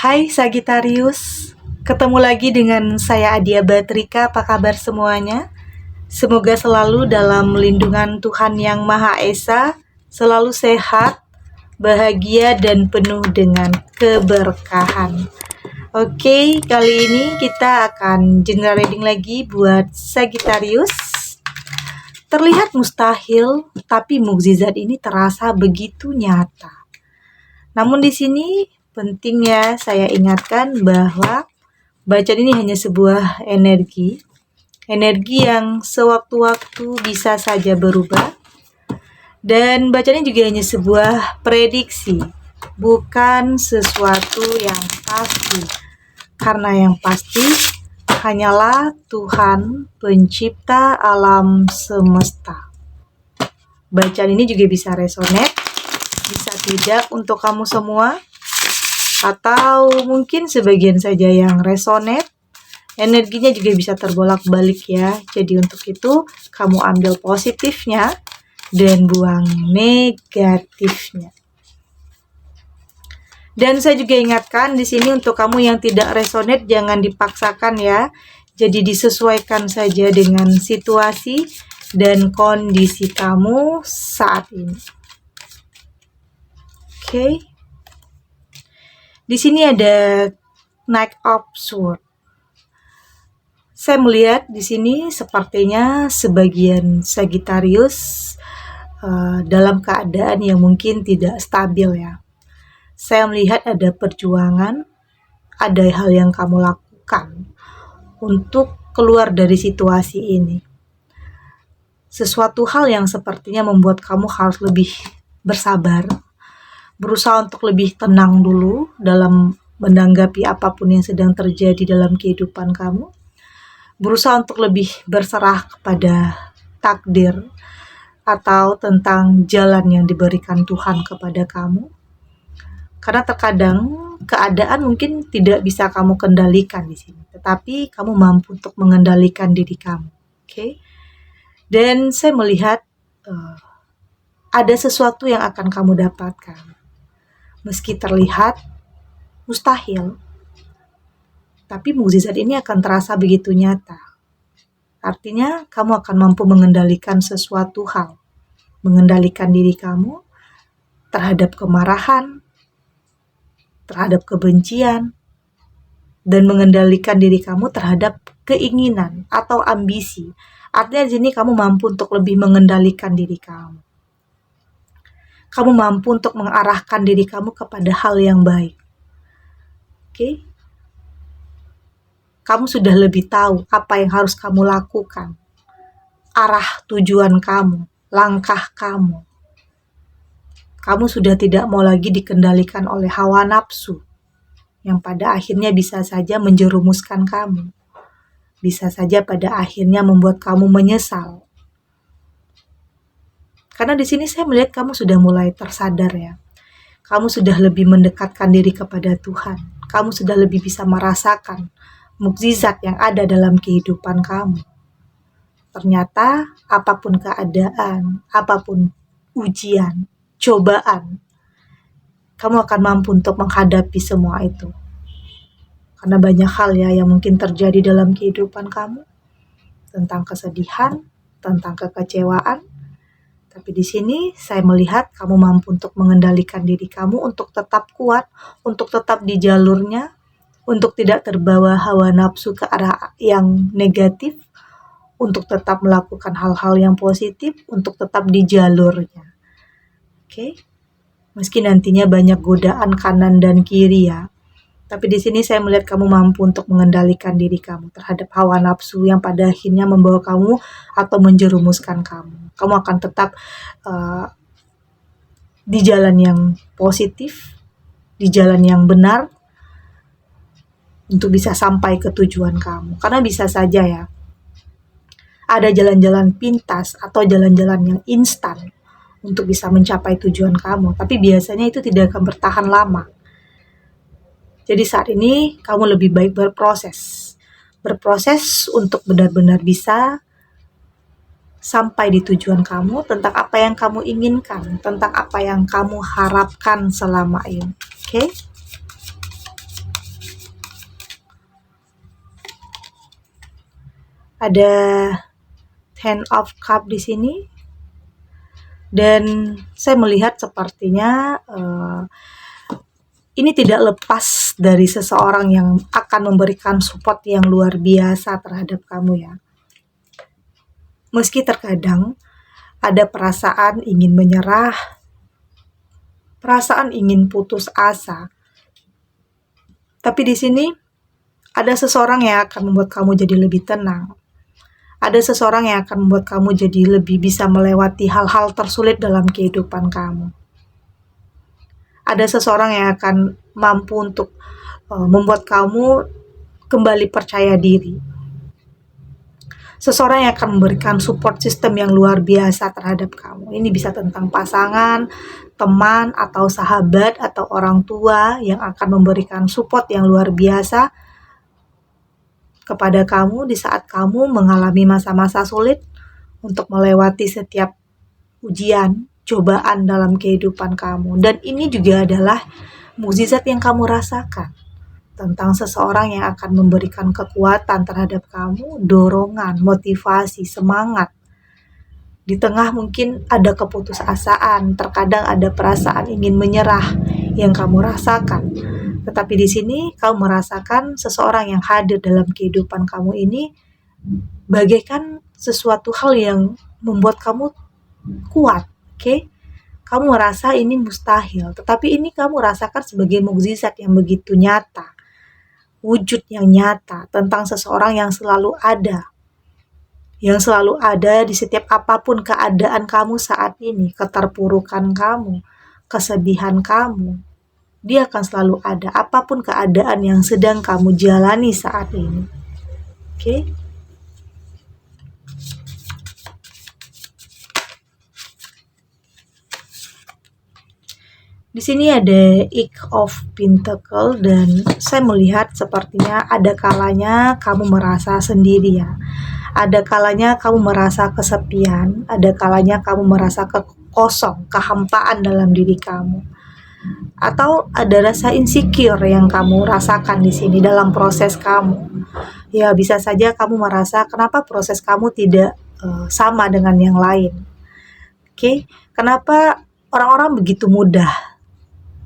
Hai Sagittarius, ketemu lagi dengan saya Adia Batrika. Apa kabar semuanya? Semoga selalu dalam lindungan Tuhan Yang Maha Esa, selalu sehat, bahagia, dan penuh dengan keberkahan. Oke, kali ini kita akan general reading lagi buat Sagittarius. Terlihat mustahil, tapi mukjizat ini terasa begitu nyata. Namun di sini pentingnya saya ingatkan bahwa bacaan ini hanya sebuah energi yang sewaktu-waktu bisa saja berubah. Dan bacaan ini juga hanya sebuah prediksi, bukan sesuatu yang pasti. Karena yang pasti hanyalah Tuhan pencipta alam semesta. Bacaan ini juga bisa resonate, bisa tidak untuk kamu semua, atau mungkin sebagian saja yang resonate. Energinya juga bisa terbolak-balik ya. Jadi untuk itu kamu ambil positifnya dan buang negatifnya. Dan saya juga ingatkan di sini untuk kamu yang tidak resonate jangan dipaksakan ya. Jadi disesuaikan saja dengan situasi dan kondisi kamu saat ini. Oke. Di sini ada Knight of Swords. Saya melihat di sini sepertinya sebagian Sagittarius dalam keadaan yang mungkin tidak stabil ya. Saya melihat ada perjuangan, ada hal yang kamu lakukan untuk keluar dari situasi ini. Sesuatu hal yang sepertinya membuat kamu harus lebih bersabar, berusaha untuk lebih tenang dulu dalam menanggapi apapun yang sedang terjadi dalam kehidupan kamu. Berusaha untuk lebih berserah kepada takdir atau tentang jalan yang diberikan Tuhan kepada kamu. Karena terkadang keadaan mungkin tidak bisa kamu kendalikan di sini, tetapi kamu mampu untuk mengendalikan diri kamu. Oke? Dan saya melihat ada sesuatu yang akan kamu dapatkan. Meski terlihat mustahil, tapi mukjizat ini akan terasa begitu nyata. Artinya kamu akan mampu mengendalikan sesuatu hal. Mengendalikan diri kamu terhadap kemarahan, terhadap kebencian, dan mengendalikan diri kamu terhadap keinginan atau ambisi. Artinya di sini kamu mampu untuk lebih mengendalikan diri kamu. Kamu mampu untuk mengarahkan diri kamu kepada hal yang baik. Oke? Kamu sudah lebih tahu apa yang harus kamu lakukan. Arah tujuan kamu, langkah kamu. Kamu sudah tidak mau lagi dikendalikan oleh hawa nafsu yang pada akhirnya bisa saja menjerumuskan kamu. Bisa saja pada akhirnya membuat kamu menyesal. Karena di sini saya melihat kamu sudah mulai tersadar ya. Kamu sudah lebih mendekatkan diri kepada Tuhan. Kamu sudah lebih bisa merasakan mukjizat yang ada dalam kehidupan kamu. Ternyata apapun keadaan, apapun ujian, cobaan, kamu akan mampu untuk menghadapi semua itu. Karena banyak hal ya yang mungkin terjadi dalam kehidupan kamu, tentang kesedihan, tentang kekecewaan. Tapi di sini saya melihat kamu mampu untuk mengendalikan diri kamu untuk tetap kuat, untuk tetap di jalurnya, untuk tidak terbawa hawa nafsu ke arah yang negatif, untuk tetap melakukan hal-hal yang positif, untuk tetap di jalurnya. Oke? Meski nantinya banyak godaan kanan dan kiri ya. Tapi di sini saya melihat kamu mampu untuk mengendalikan diri kamu terhadap hawa nafsu yang pada akhirnya membawa kamu atau menjerumuskan kamu. Kamu akan tetap di jalan yang positif, di jalan yang benar, untuk bisa sampai ke tujuan kamu. Karena bisa saja ya, ada jalan-jalan pintas atau jalan-jalan yang instan untuk bisa mencapai tujuan kamu. Tapi biasanya itu tidak akan bertahan lama. Jadi saat ini kamu lebih baik berproses. Berproses untuk benar-benar bisa sampai di tujuan kamu, tentang apa yang kamu inginkan, tentang apa yang kamu harapkan selama ini. Oke? Ada Ten of Cup di sini, dan saya melihat sepertinya ini tidak lepas dari seseorang yang akan memberikan support yang luar biasa terhadap kamu ya. Meski terkadang ada perasaan ingin menyerah, perasaan ingin putus asa, tapi di sini ada seseorang yang akan membuat kamu jadi lebih tenang. Ada seseorang yang akan membuat kamu jadi lebih bisa melewati hal-hal tersulit dalam kehidupan kamu. Ada seseorang yang akan mampu untuk membuat kamu kembali percaya diri. Seseorang yang akan memberikan support system yang luar biasa terhadap kamu. Ini bisa tentang pasangan, teman, atau sahabat, atau orang tua yang akan memberikan support yang luar biasa kepada kamu di saat kamu mengalami masa-masa sulit untuk melewati setiap ujian, cobaan dalam kehidupan kamu. Dan ini juga adalah mukjizat yang kamu rasakan tentang seseorang yang akan memberikan kekuatan terhadap kamu, dorongan, motivasi, semangat. Di tengah mungkin ada keputusasaan, terkadang ada perasaan ingin menyerah yang kamu rasakan. Tetapi di sini kamu merasakan seseorang yang hadir dalam kehidupan kamu ini bagaikan sesuatu hal yang membuat kamu kuat, oke? Kamu merasa ini mustahil, tetapi ini kamu rasakan sebagai mukjizat yang begitu nyata, wujud yang nyata tentang seseorang yang selalu ada di setiap apapun keadaan kamu saat ini, keterpurukan kamu, kesedihan kamu. Dia akan selalu ada, apapun keadaan yang sedang kamu jalani saat ini. Oke? Di sini ada Eight of Pentacle, dan saya melihat sepertinya ada kalanya kamu merasa sendiri ya. Ada kalanya kamu merasa kesepian, ada kalanya kamu merasa kosong, kehampaan dalam diri kamu. Atau ada rasa insecure yang kamu rasakan di sini dalam proses kamu. Ya, bisa saja kamu merasa kenapa proses kamu tidak sama dengan yang lain. Oke, kenapa orang-orang begitu mudah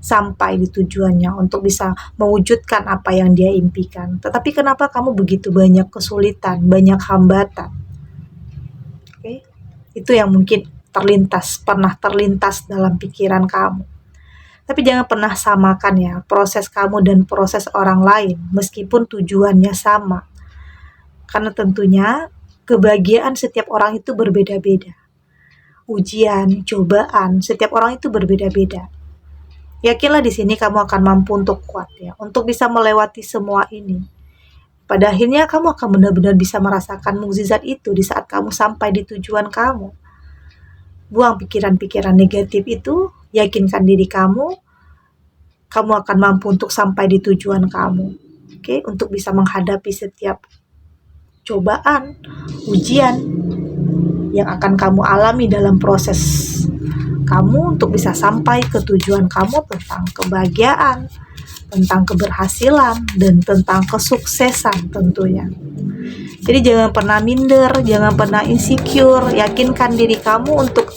sampai di tujuannya untuk bisa mewujudkan apa yang dia impikan. Tetapi kenapa kamu begitu banyak kesulitan, banyak hambatan? Oke, itu yang mungkin pernah terlintas dalam pikiran kamu. Tapi jangan pernah samakan ya proses kamu dan proses orang lain meskipun tujuannya sama. Karena tentunya kebahagiaan setiap orang itu berbeda-beda. Ujian, cobaan, setiap orang itu berbeda-beda. Yakinlah di sini kamu akan mampu untuk kuat ya, untuk bisa melewati semua ini. Pada akhirnya kamu akan benar-benar bisa merasakan mukjizat itu di saat kamu sampai di tujuan kamu. Buang pikiran-pikiran negatif itu, yakinkan diri kamu akan mampu untuk sampai di tujuan kamu. Oke, untuk bisa menghadapi setiap cobaan, ujian yang akan kamu alami dalam proses kamu untuk bisa sampai ke tujuan kamu tentang kebahagiaan, tentang keberhasilan, dan tentang kesuksesan tentunya. Jadi jangan pernah minder, jangan pernah insecure, yakinkan diri kamu untuk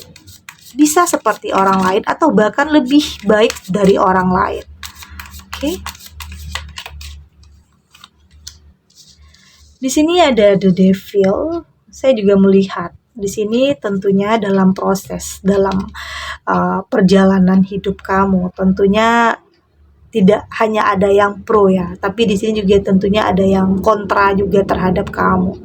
bisa seperti orang lain atau bahkan lebih baik dari orang lain. Oke. Di sini ada The Devil. Saya juga melihat di sini tentunya dalam proses, dalam perjalanan hidup kamu, tentunya tidak hanya ada yang pro ya, tapi di sini juga tentunya ada yang kontra juga terhadap kamu.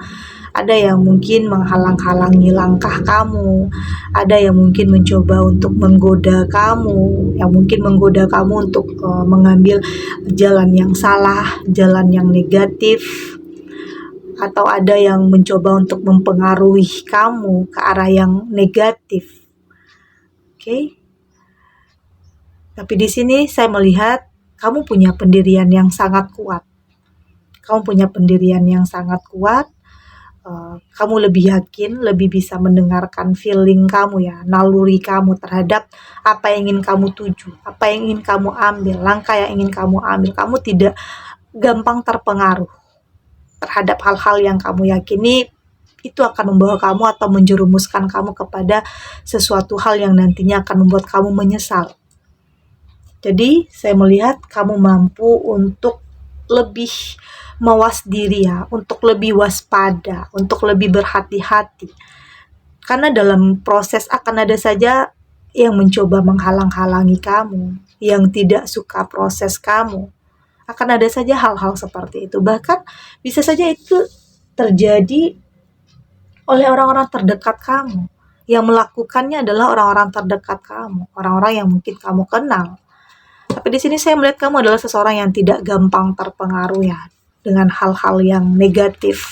Ada yang mungkin menghalang-halangi langkah kamu, ada yang mungkin mencoba untuk menggoda kamu, yang mungkin menggoda kamu untuk mengambil jalan yang salah, jalan yang negatif, atau ada yang mencoba untuk mempengaruhi kamu ke arah yang negatif. Oke. Tapi di sini saya melihat kamu punya pendirian yang sangat kuat. Kamu punya pendirian yang sangat kuat. Kamu lebih yakin, lebih bisa mendengarkan feeling kamu ya, naluri kamu terhadap apa yang ingin kamu tuju, apa yang ingin kamu ambil, langkah yang ingin kamu ambil. Kamu tidak gampang terpengaruh terhadap hal-hal yang kamu yakini itu akan membawa kamu atau menjerumuskan kamu kepada sesuatu hal yang nantinya akan membuat kamu menyesal. Jadi saya melihat kamu mampu untuk lebih mawas diri ya, untuk lebih waspada, untuk lebih berhati-hati. Karena dalam proses akan ada saja yang mencoba menghalang-halangi kamu, yang tidak suka proses kamu. Akan ada saja hal-hal seperti itu. Bahkan bisa saja itu terjadi oleh orang-orang terdekat kamu. Yang melakukannya adalah orang-orang terdekat kamu, orang-orang yang mungkin kamu kenal. Tapi di sini saya melihat kamu adalah seseorang yang tidak gampang terpengaruh ya dengan hal-hal yang negatif.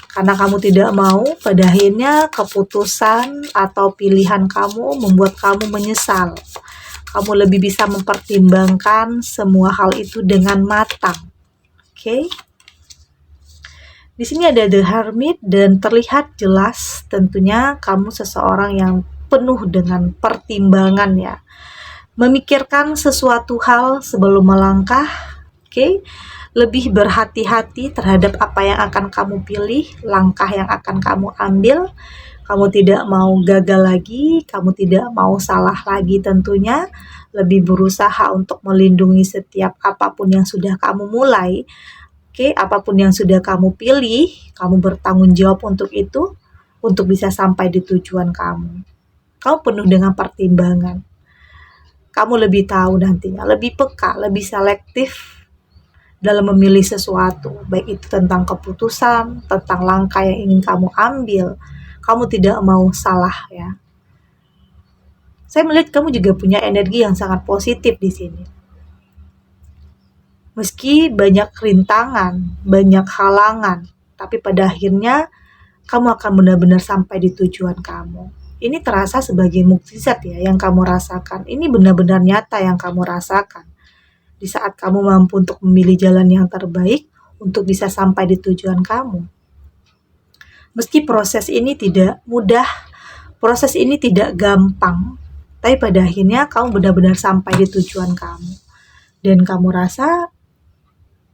Karena kamu tidak mau pada akhirnya keputusan atau pilihan kamu membuat kamu menyesal. Kamu lebih bisa mempertimbangkan semua hal itu dengan matang. Oke? Di sini ada The Hermit dan terlihat jelas tentunya kamu seseorang yang penuh dengan pertimbangan ya. Memikirkan sesuatu hal sebelum melangkah, oke? Lebih berhati-hati terhadap apa yang akan kamu pilih, langkah yang akan kamu ambil. Kamu tidak mau gagal lagi, kamu tidak mau salah lagi tentunya. Lebih berusaha untuk melindungi setiap apapun yang sudah kamu mulai. Oke, apapun yang sudah kamu pilih, kamu bertanggung jawab untuk itu, untuk bisa sampai di tujuan kamu. Kamu penuh dengan pertimbangan. Kamu lebih tahu nantinya, lebih peka, lebih selektif dalam memilih sesuatu, baik itu tentang keputusan, tentang langkah yang ingin kamu ambil. Kamu tidak mau salah ya. Saya melihat kamu juga punya energi yang sangat positif di sini. Meski banyak rintangan, banyak halangan, tapi pada akhirnya kamu akan benar-benar sampai di tujuan kamu. Ini terasa sebagai mukjizat ya yang kamu rasakan. Ini benar-benar nyata yang kamu rasakan. Di saat kamu mampu untuk memilih jalan yang terbaik untuk bisa sampai di tujuan kamu. Meski proses ini tidak mudah, proses ini tidak gampang, tapi pada akhirnya kamu benar-benar sampai di tujuan kamu. Dan kamu rasa,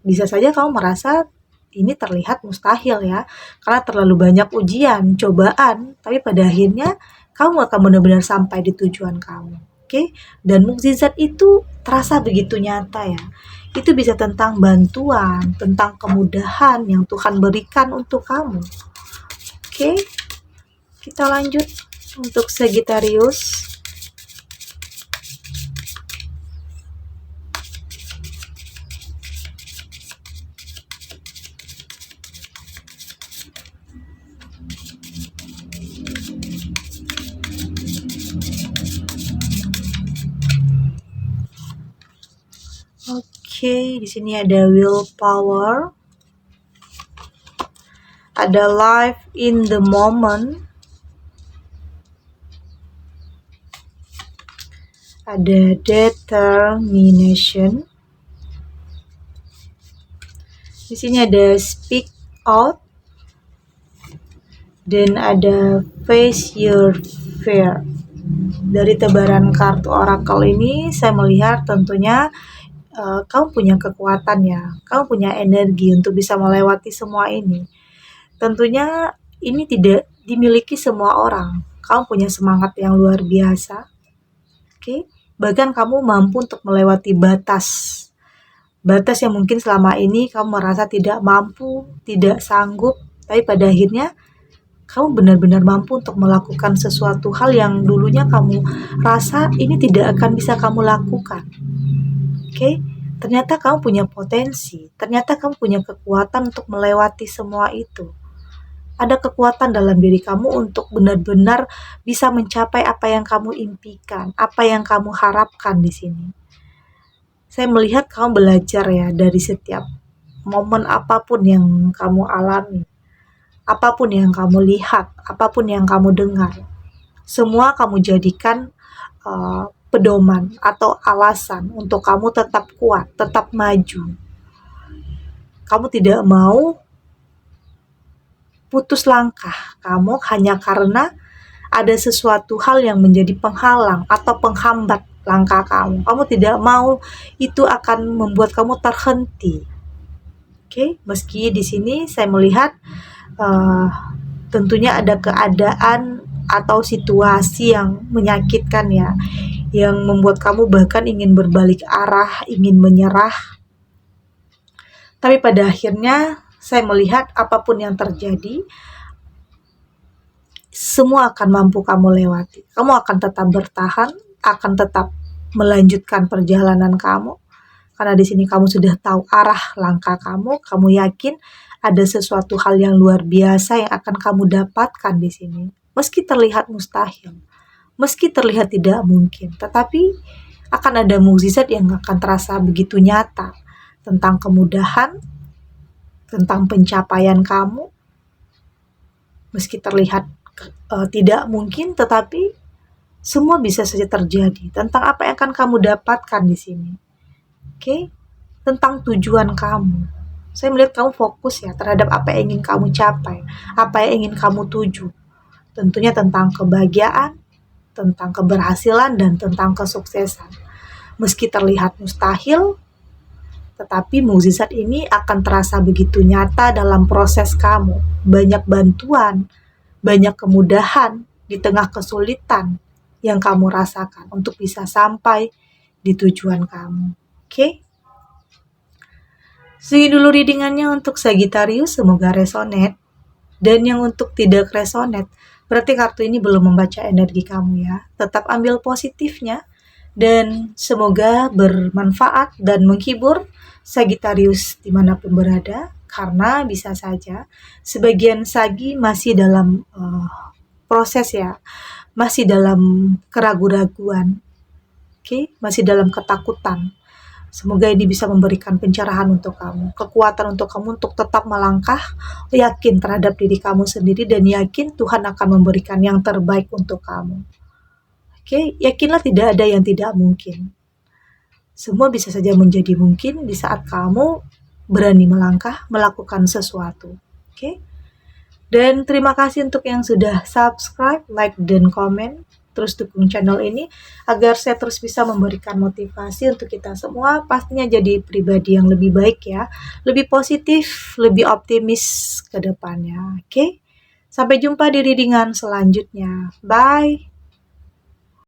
bisa saja kamu merasa ini terlihat mustahil ya, karena terlalu banyak ujian, cobaan, tapi pada akhirnya kamu akan benar-benar sampai di tujuan kamu. Oke? Dan mukjizat itu terasa begitu nyata ya. Itu bisa tentang bantuan, tentang kemudahan yang Tuhan berikan untuk kamu. Oke? Kita lanjut untuk Sagittarius. Oke, di sini ada willpower, ada life in the moment, ada determination. Di sini ada speak out, dan ada face your fear. Dari tebaran kartu oracle ini saya melihat tentunya kamu punya kekuatan ya, kamu punya energi untuk bisa melewati semua ini. Tentunya ini tidak dimiliki semua orang. Kamu punya semangat yang luar biasa. Oke, bahkan kamu mampu untuk melewati batas. Batas yang mungkin selama ini kamu merasa tidak mampu, tidak sanggup, tapi pada akhirnya kamu benar-benar mampu untuk melakukan sesuatu hal yang dulunya kamu rasa ini tidak akan bisa kamu lakukan. Oke, ternyata kamu punya potensi, ternyata kamu punya kekuatan untuk melewati semua itu. Ada kekuatan dalam diri kamu untuk benar-benar bisa mencapai apa yang kamu impikan, apa yang kamu harapkan di sini. Saya melihat kamu belajar ya dari setiap momen apapun yang kamu alami, apapun yang kamu lihat, apapun yang kamu dengar. Semua kamu jadikan pedoman atau alasan untuk kamu tetap kuat, tetap maju. Kamu tidak mau putus langkah kamu hanya karena ada sesuatu hal yang menjadi penghalang atau penghambat langkah kamu. Kamu tidak mau itu akan membuat kamu terhenti. Oke, meski di sini saya melihat tentunya ada keadaan atau situasi yang menyakitkan ya, yang membuat kamu bahkan ingin berbalik arah, ingin menyerah. Tapi pada akhirnya saya melihat apapun yang terjadi, semua akan mampu kamu lewati. Kamu akan tetap bertahan, akan tetap melanjutkan perjalanan kamu. Karena di sini kamu sudah tahu arah langkah kamu yakin ada sesuatu hal yang luar biasa yang akan kamu dapatkan di sini. Meski terlihat mustahil, meski terlihat tidak mungkin, tetapi akan ada mukjizat yang akan terasa begitu nyata tentang kemudahan, tentang pencapaian kamu. Meski terlihat tidak mungkin, tetapi semua bisa saja terjadi. Tentang apa yang akan kamu dapatkan di sini. Oke? Tentang tujuan kamu. Saya melihat kamu fokus ya terhadap apa yang ingin kamu capai, apa yang ingin kamu tuju. Tentunya tentang kebahagiaan, tentang keberhasilan, dan tentang kesuksesan. Meski terlihat mustahil, tetapi mukjizat ini akan terasa begitu nyata dalam proses kamu. Banyak bantuan, banyak kemudahan di tengah kesulitan yang kamu rasakan untuk bisa sampai di tujuan kamu. Oke? Segini dulu readingannya untuk Sagittarius, semoga resonate. Dan yang untuk tidak resonate, berarti kartu ini belum membaca energi kamu ya. Tetap ambil positifnya, dan semoga bermanfaat dan menghibur Sagittarius dimanapun berada. Karena bisa saja sebagian Sagi masih dalam proses ya, masih dalam keraguan-raguan, masih dalam ketakutan. Semoga ini bisa memberikan pencerahan untuk kamu, kekuatan untuk kamu untuk tetap melangkah, yakin terhadap diri kamu sendiri, dan yakin Tuhan akan memberikan yang terbaik untuk kamu. Yakinlah tidak ada yang tidak mungkin. Semua bisa saja menjadi mungkin di saat kamu berani melangkah, melakukan sesuatu. Dan terima kasih untuk yang sudah subscribe, like, dan komen. Terus dukung channel ini agar saya terus bisa memberikan motivasi untuk kita semua pastinya jadi pribadi yang lebih baik ya, lebih positif, lebih optimis ke depannya. Sampai jumpa di readingan selanjutnya. Bye.